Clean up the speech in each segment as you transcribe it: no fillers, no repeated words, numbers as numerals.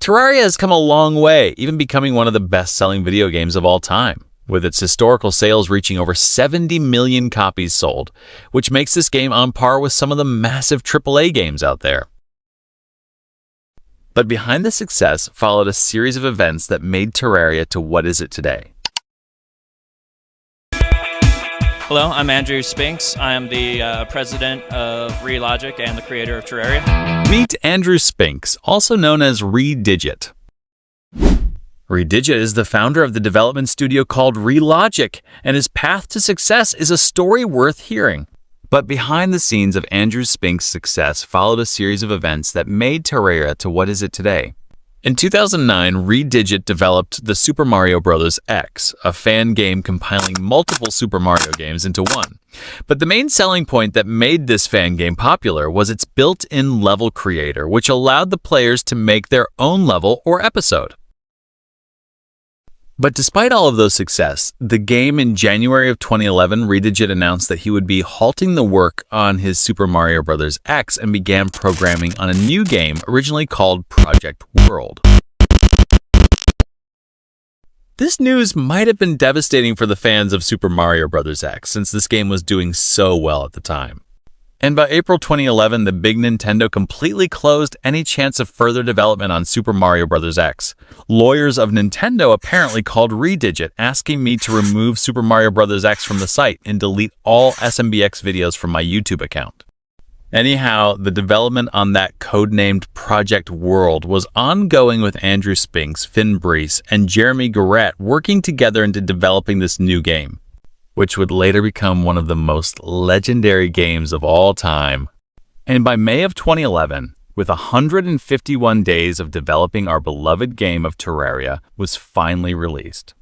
Terraria has come a long way, even becoming one of the best-selling video games of all time, with its historical sales reaching over 70 million copies sold, which makes this game on par with some of the massive AAA games out there. But behind the success followed a series of events that made Terraria to what is it today. Hello, I'm Andrew Spinks. I am the president of Redigit and the creator of Terraria. Meet Andrew Spinks, also known as Redigit. Redigit is the founder of the development studio called Redigit, and his path to success is a story worth hearing. But behind the scenes of Andrew Spinks' success followed a series of events that made Terraria to what is it today. In 2009, Redigit developed the Super Mario Bros. X, a fan game compiling multiple Super Mario games into one. But the main selling point that made this fan game popular was its built-in level creator, which allowed the players to make their own level or episode. But despite all of those success, the game in January of 2011, Redigit announced that he would be halting the work on his Super Mario Bros. X and began programming on a new game originally called Project World. This news might have been devastating for the fans of Super Mario Bros. X, since this game was doing so well at the time. And by April 2011, the big Nintendo completely closed any chance of further development on Super Mario Bros. X. Lawyers of Nintendo apparently called Redigit, asking me to remove Super Mario Bros. X from the site and delete all SMBX videos from my YouTube account. Anyhow, the development on that codenamed Project World was ongoing with Andrew Spinks, Finn Breese, and Jeremy Garrett working together into developing this new game, which would later become one of the most legendary games of all time. And by May of 2011, with 151 days of developing our beloved game of Terraria, was finally released.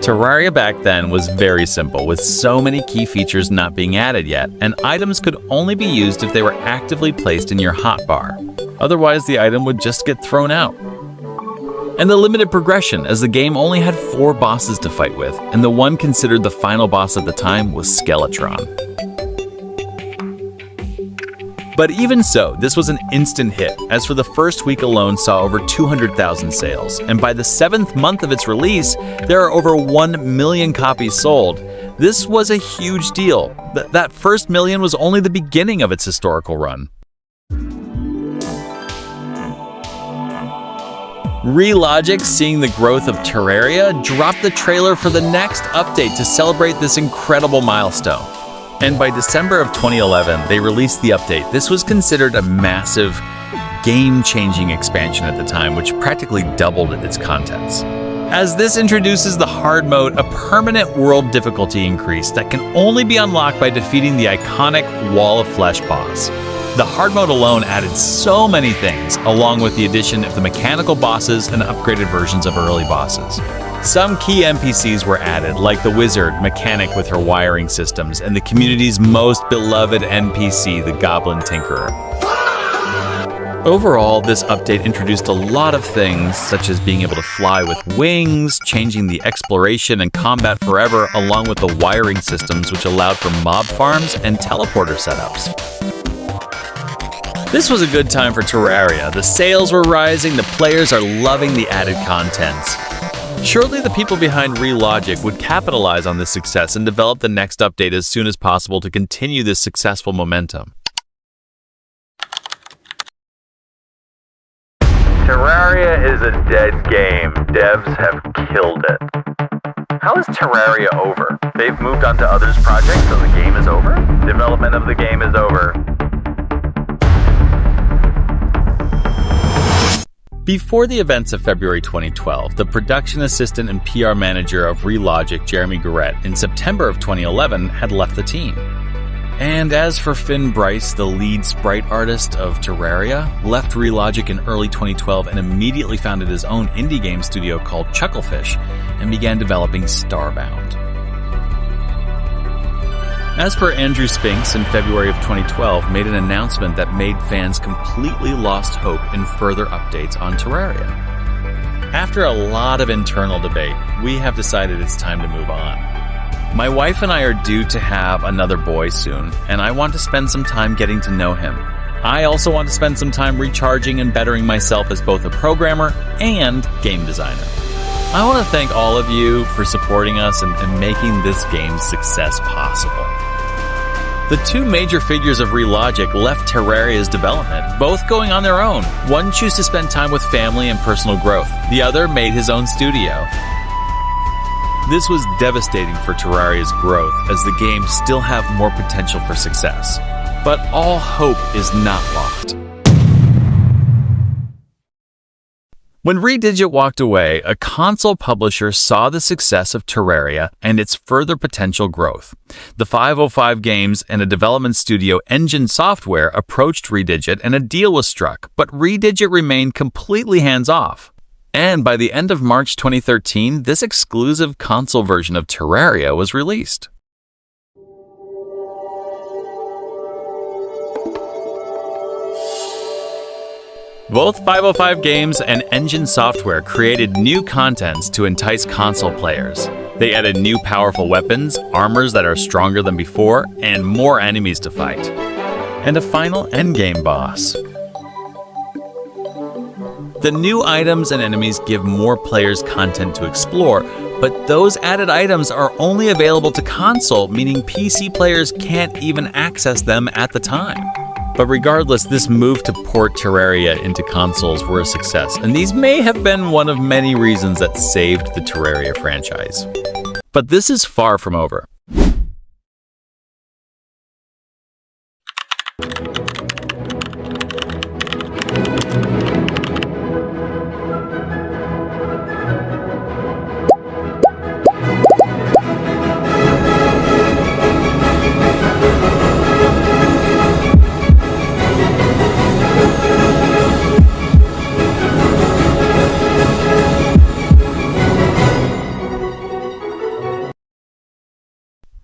Terraria back then was very simple, with so many key features not being added yet, and items could only be used if they were actively placed in your hotbar. Otherwise, the item would just get thrown out. And the limited progression, as the game only had 4 bosses to fight with, and the one considered the final boss at the time was Skeletron. But even so, this was an instant hit, as for the first week alone saw over 200,000 sales, and by the 7th month of its release, there are over 1 million copies sold. This was a huge deal. That first million was only the beginning of its historical run. Redigit, seeing the growth of Terraria, dropped the trailer for the next update to celebrate this incredible milestone. And by December of 2011, they released the update. This was considered a massive, game-changing expansion at the time, which practically doubled its contents. As this introduces the hard mode, a permanent world difficulty increase that can only be unlocked by defeating the iconic Wall of Flesh boss. The hard mode alone added so many things, along with the addition of the mechanical bosses and upgraded versions of early bosses. Some key NPCs were added, like the wizard mechanic with her wiring systems, and the community's most beloved NPC, the Goblin Tinkerer. Overall, this update introduced a lot of things, such as being able to fly with wings, changing the exploration and combat forever, along with the wiring systems, which allowed for mob farms and teleporter setups. This was a good time for Terraria. The sales were rising, the players are loving the added contents. Surely the people behind Redigit would capitalize on this success and develop the next update as soon as possible to continue this successful momentum. Terraria is a dead game. Devs have killed it. How is Terraria over? They've moved on to others' projects, so the game is over? Development of the game is over. Before the events of February 2012, the production assistant and PR manager of Redigit, Jeremy Garrett, in September of 2011 had left the team. And as for Finn Breese, the lead sprite artist of Terraria, left Redigit in early 2012 and immediately founded his own indie game studio called Chucklefish and began developing Starbound. As for Andrew Spinks, in February of 2012, made an announcement that made fans completely lost hope in further updates on Terraria. After a lot of internal debate, we have decided it's time to move on. My wife and I are due to have another boy soon, and I want to spend some time getting to know him. I also want to spend some time recharging and bettering myself as both a programmer and game designer. I want to thank all of you for supporting us and making this game's success possible. The two major figures of Relogic left Terraria's development, both going on their own. One chose to spend time with family and personal growth. The other made his own studio. This was devastating for Terraria's growth, as the game still have more potential for success. But all hope is not lost. When Redigit walked away, a console publisher saw the success of Terraria and its further potential growth. The 505 Games and a development studio, Engine Software, approached Redigit and a deal was struck, but Redigit remained completely hands-off. And by the end of March 2013, this exclusive console version of Terraria was released. Both 505 Games and Engine Software created new contents to entice console players. They added new powerful weapons, armors that are stronger than before, and more enemies to fight. And a final endgame boss. The new items and enemies give more players content to explore, but those added items are only available to console, meaning PC players can't even access them at the time. But regardless, this move to port Terraria into consoles were a success, and these may have been one of many reasons that saved the Terraria franchise. But this is far from over.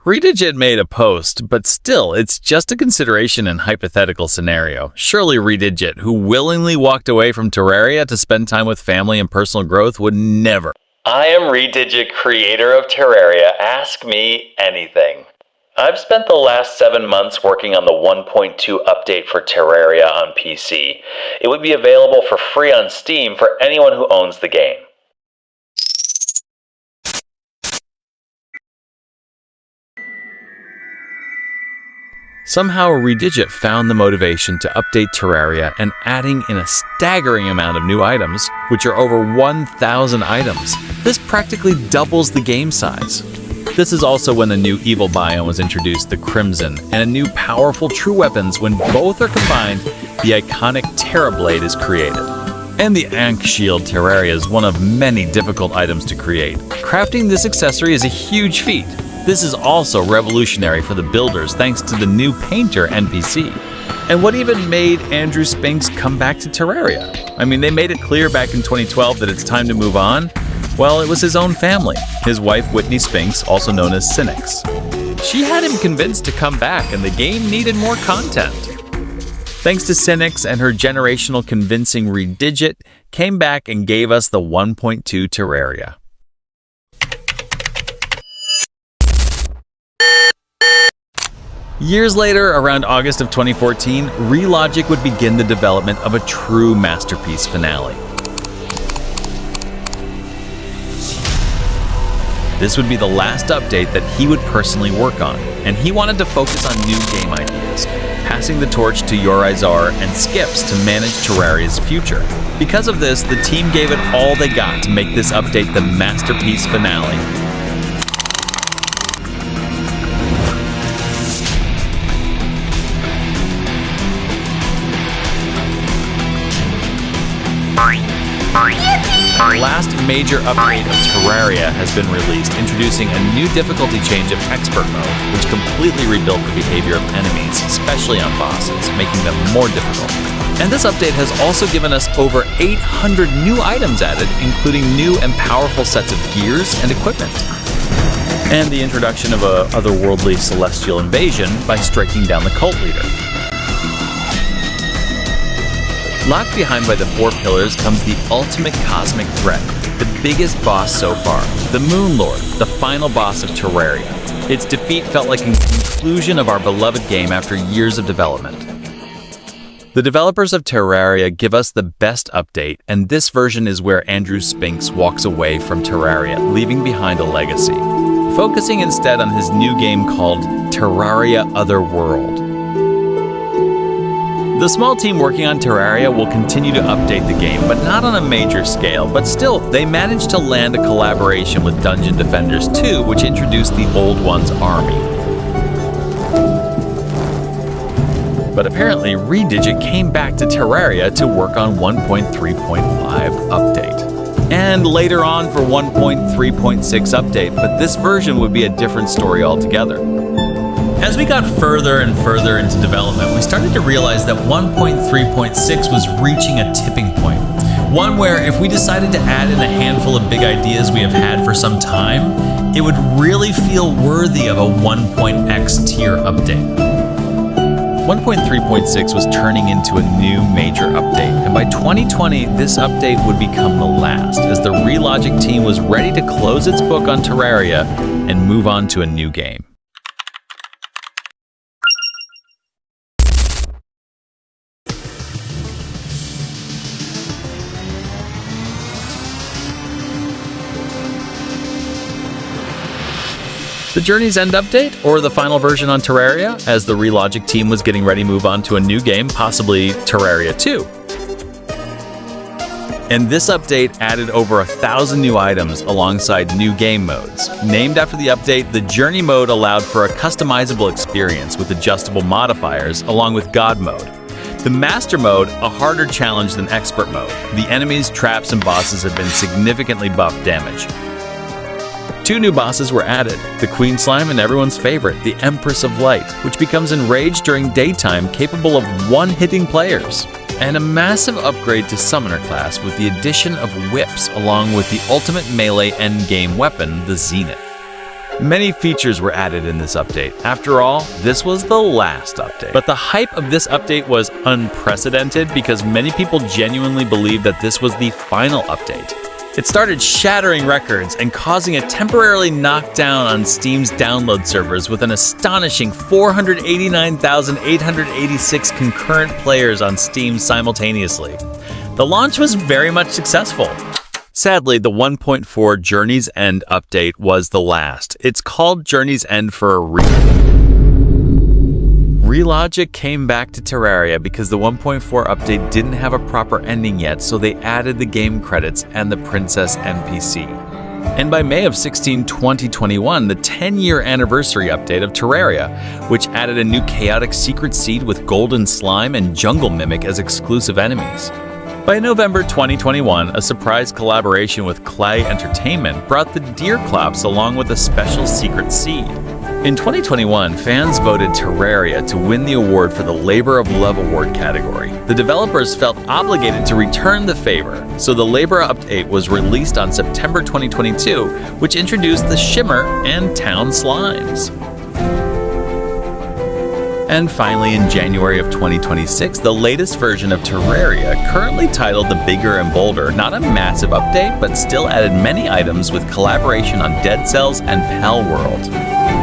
Redigit made a post, but still, it's just a consideration and hypothetical scenario. Surely Redigit, who willingly walked away from Terraria to spend time with family and personal growth, would never. I am Redigit, creator of Terraria. Ask me anything. I've spent the last 7 months working on the 1.2 update for Terraria on PC. It would be available for free on Steam for anyone who owns the game. Somehow, Redigit found the motivation to update Terraria and adding in a staggering amount of new items, which are over 1,000 items. This practically doubles the game size. This is also when the new evil biome was introduced, the Crimson, and a new powerful true weapons. When both are combined, the iconic Terrablade is created. And the Ankh Shield Terraria is one of many difficult items to create. Crafting this accessory is a huge feat. This is also revolutionary for the builders thanks to the new Painter NPC. And what even made Andrew Spinks come back to Terraria? I mean, they made it clear back in 2012 that it's time to move on. Well, it was his own family. His wife, Whitney Spinks, also known as Cynics. She had him convinced to come back, and the game needed more content. Thanks to Cynics and her generational convincing, Redigit came back and gave us the 1.2 Terraria. Years later, around August of 2014, Relogic would begin the development of a true masterpiece finale. This would be the last update that he would personally work on, and he wanted to focus on new game ideas, passing the torch to Yorizar and Skips to manage Terraria's future. Because of this, the team gave it all they got to make this update the masterpiece finale. The last major update of Terraria has been released, introducing a new difficulty change of Expert Mode, which completely rebuilt the behavior of enemies, especially on bosses, making them more difficult. And this update has also given us over 800 new items added, including new and powerful sets of gears and equipment. And the introduction of a otherworldly celestial invasion by striking down the cult leader. Locked behind by the 4 pillars comes the ultimate cosmic threat, the biggest boss so far, the Moon Lord, the final boss of Terraria. Its defeat felt like a conclusion of our beloved game after years of development. The developers of Terraria give us the best update, and this version is where Andrew Spinks walks away from Terraria, leaving behind a legacy, focusing instead on his new game called Terraria Otherworld. The small team working on Terraria will continue to update the game, but not on a major scale. But still, they managed to land a collaboration with Dungeon Defenders 2, which introduced the Old One's army. But apparently, Redigit came back to Terraria to work on 1.3.5 update. And later on for 1.3.6 update, but this version would be a different story altogether. As we got further and further into development, we started to realize that 1.3.6 was reaching a tipping point. One where if we decided to add in a handful of big ideas we have had for some time, it would really feel worthy of a 1.x tier update. 1.3.6 was turning into a new major update, and by 2020, this update would become the last, as the Relogic team was ready to close its book on Terraria and move on to a new game. The Journey's End update, or the final version on Terraria, as the Relogic team was getting ready to move on to a new game, possibly Terraria 2. And this update added over 1,000 new items alongside new game modes. Named after the update, the Journey mode allowed for a customizable experience with adjustable modifiers, along with God mode. The Master mode, a harder challenge than Expert mode. The enemies, traps, and bosses have been significantly buffed damage. 2 new bosses were added, the Queen Slime and everyone's favorite, the Empress of Light, which becomes enraged during daytime, capable of one-hitting players. And a massive upgrade to Summoner class with the addition of whips along with the ultimate melee endgame weapon, the Zenith. Many features were added in this update. After all, this was the last update. But the hype of this update was unprecedented because many people genuinely believed that this was the final update. It started shattering records and causing a temporarily knockdown on Steam's download servers with an astonishing 489,886 concurrent players on Steam simultaneously. The launch was very much successful. Sadly, the 1.4 Journey's End update was the last. It's called Journey's End for a reason. Relogic came back to Terraria because the 1.4 update didn't have a proper ending yet, so they added the game credits and the Princess NPC. And by May of 2021, the 10-year anniversary update of Terraria, which added a new chaotic secret seed with Golden Slime and Jungle Mimic as exclusive enemies. By November 2021, a surprise collaboration with Clay Entertainment brought the Deerclops along with a special secret seed. In 2021, fans voted Terraria to win the award for the Labor of Love Award category. The developers felt obligated to return the favor, so the Labor update was released on September 2022, which introduced the Shimmer and Town Slimes. And finally, in January of 2026, the latest version of Terraria, currently titled the Bigger and Boulder, not a massive update, but still added many items with collaboration on Dead Cells and Pal World.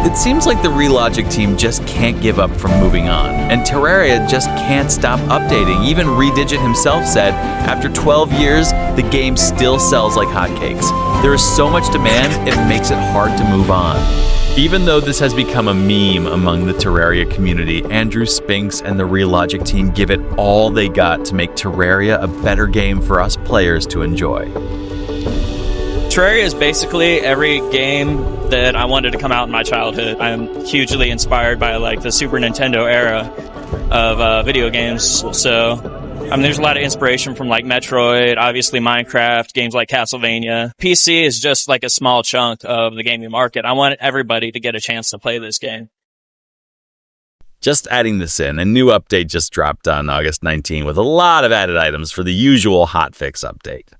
It seems like the Relogic team just can't give up from moving on, and Terraria just can't stop updating. Even Redigit himself said, after 12 years, the game still sells like hotcakes. There is so much demand, it makes it hard to move on. Even though this has become a meme among the Terraria community, Andrew Spinks and the Relogic team give it all they got to make Terraria a better game for us players to enjoy. Terraria is basically every game that I wanted to come out in my childhood. I'm hugely inspired by like the Super Nintendo era of video games. So, I mean, there's a lot of inspiration from like Metroid, obviously Minecraft, games like Castlevania. PC is just like a small chunk of the gaming market. I want everybody to get a chance to play this game. Just adding this in, a new update just dropped on August 19 with a lot of added items for the usual hotfix update.